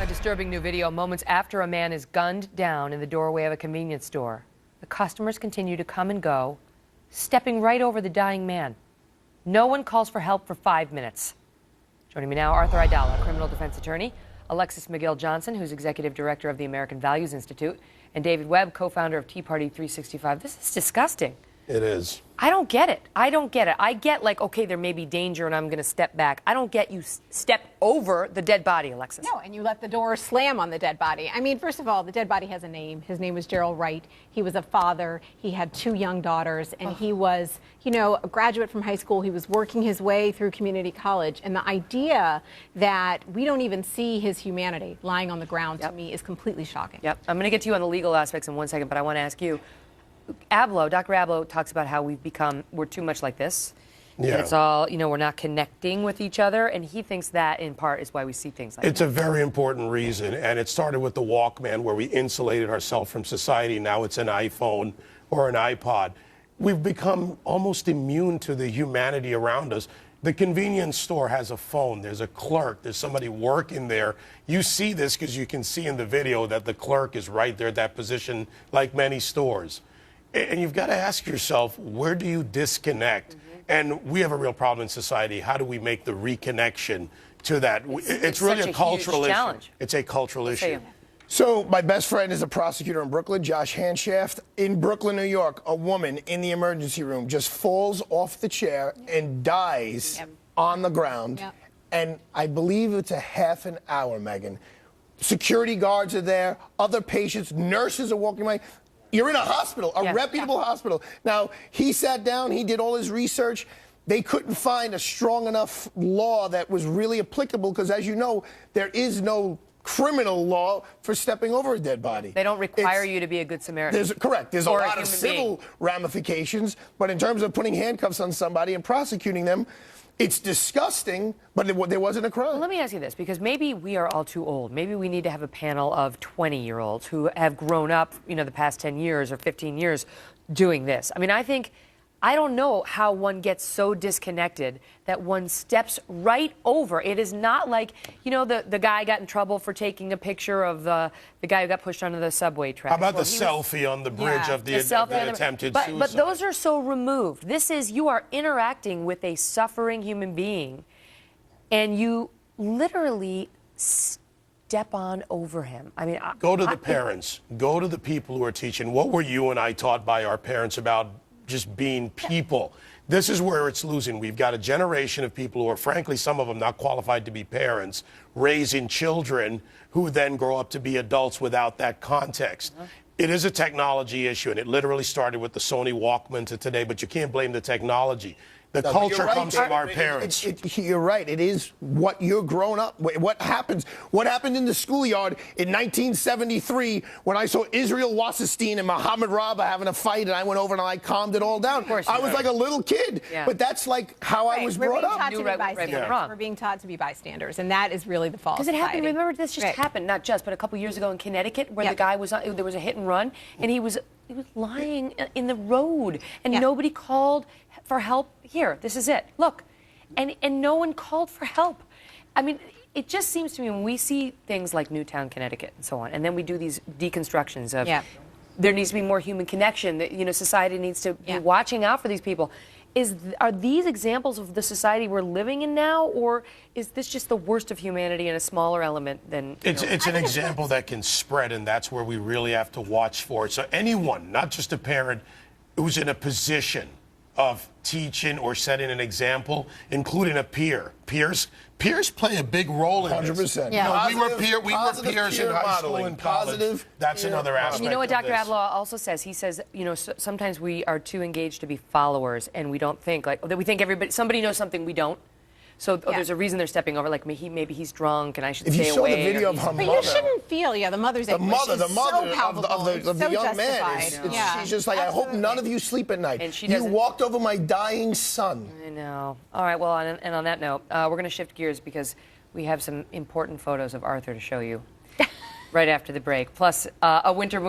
A disturbing new video moments after a man is gunned down in the doorway of a convenience store. The customers continue to come and go, stepping right over the dying man. No one calls for help for 5 minutes. Joining me now, Arthur Aidala, criminal defense attorney, Alexis McGill-Johnson, who's executive director of the American Values Institute, and David Webb, co-founder of Tea Party 365. This is disgusting. It is. I don't get it. I don't get it. I get, like, okay, there may be danger and I'm going to step back. I don't get you step over the dead body, Alexis. No, and you let the door slam on the dead body. I mean, first of all, the dead body has a name. His name was Gerald Wright. He was a father. He had 2 young daughters, and he was, you know, a graduate from high school. He was working his way through community college. And the idea that we don't even see his humanity lying on the ground, to me, is completely shocking. Yep. I'm going to get to you on the legal aspects in 1 second, but I want to ask you, Dr. Ablow talks about how we're too much like this. Yeah. And it's all, you know, we're not connecting with each other. And he thinks that, in part, is why we see things like It's a very important reason. And it started with the Walkman, where we insulated ourselves from society. Now it's an iPhone or an iPod. We've become almost immune to the humanity around us. The convenience store has a phone. There's a clerk. There's somebody working there. You see this because you can see in the video that the clerk is right there at that position, like many stores. And you've got to ask yourself, where do you disconnect? And we have a real problem in society. How do we make the reconnection to that? It's really a cultural issue. It's a cultural issue. So my best friend is a prosecutor in Brooklyn, Josh Hanshaft. In Brooklyn, New York, a woman in the emergency room just falls off the chair and dies on the ground. And I believe it's a half an hour, Megan. Security guards are there, other patients, nurses are walking by. You're in a hospital, a reputable hospital. Now, he sat down, he did all his research. They couldn't find a strong enough law that was really applicable because, as you know, there is no criminal law for stepping over a dead body. They don't require you to be a good Samaritan. Correct. There's a lot of civil ramifications, but in terms of putting handcuffs on somebody and prosecuting them, it's disgusting, but there wasn't a crime. Well, let me ask you this, because maybe we are all too old. Maybe we need to have a panel of 20-year-olds who have grown up, you know, the past 10 years or 15 years doing this. I mean, I don't know how one gets so disconnected that one steps right over. It is not like, you know, the guy got in trouble for taking a picture of the guy who got pushed onto the subway track. How about the selfie on the bridge of the attempted suicide? But those are so removed. This is, you are interacting with a suffering human being, and you literally step on over him. I mean, go to the parents. Go to the people who are teaching. What were you and I taught by our parents about just being people? This is where it's losing. We've got a generation of people who are, frankly, some of them not qualified to be parents, raising children who then grow up to be adults without that context. It is a technology issue, and it literally started with the Sony Walkman to today, but you can't blame the technology. The culture comes from our parents. You're right. It is what you're grown up. What happens? What happened in the schoolyard in 1973 when I saw Israel Wasserstein and Mohammed Rabah having a fight, and I went over and I calmed it all down. Of course I was like a little kid, but that's like how I was brought up. We're being taught to be bystanders, and that is really the fault. Because it happened. Remember, this just happened, not just, but a couple years ago in Connecticut, where the guy was there was a hit and run, and he was lying in the road, and nobody called for help. Here, this is it. Look, and no one called for help. I mean, it just seems to me when we see things like Newtown, Connecticut, and so on, and then we do these deconstructions of there needs to be more human connection. That, you know, society needs to be watching out for these people. Are these examples of the society we're living in now, or is this just the worst of humanity in a smaller element than? It's an example that can spread, and that's where we really have to watch for it. So anyone, not just a parent, who's in a position of teaching or setting an example, including a peer. Peers play a big role in this. 100%. Yeah. We were peers in high school and college. That's another aspect. You know what Dr. Ablow also says? He says, you know, sometimes we are too engaged to be followers, and we don't think we think somebody knows something we don't. So there's a reason they're stepping over. Like maybe he's drunk, and I should stay away. If you saw the video of her mother, but you shouldn't feel. The mother's the mother of the young man. She's just like, I hope none of you sleep at night. And you walked over my dying son. I know. All right. Well, and on that note, we're going to shift gears because we have some important photos of Arthur to show you right after the break. Plus, a winter.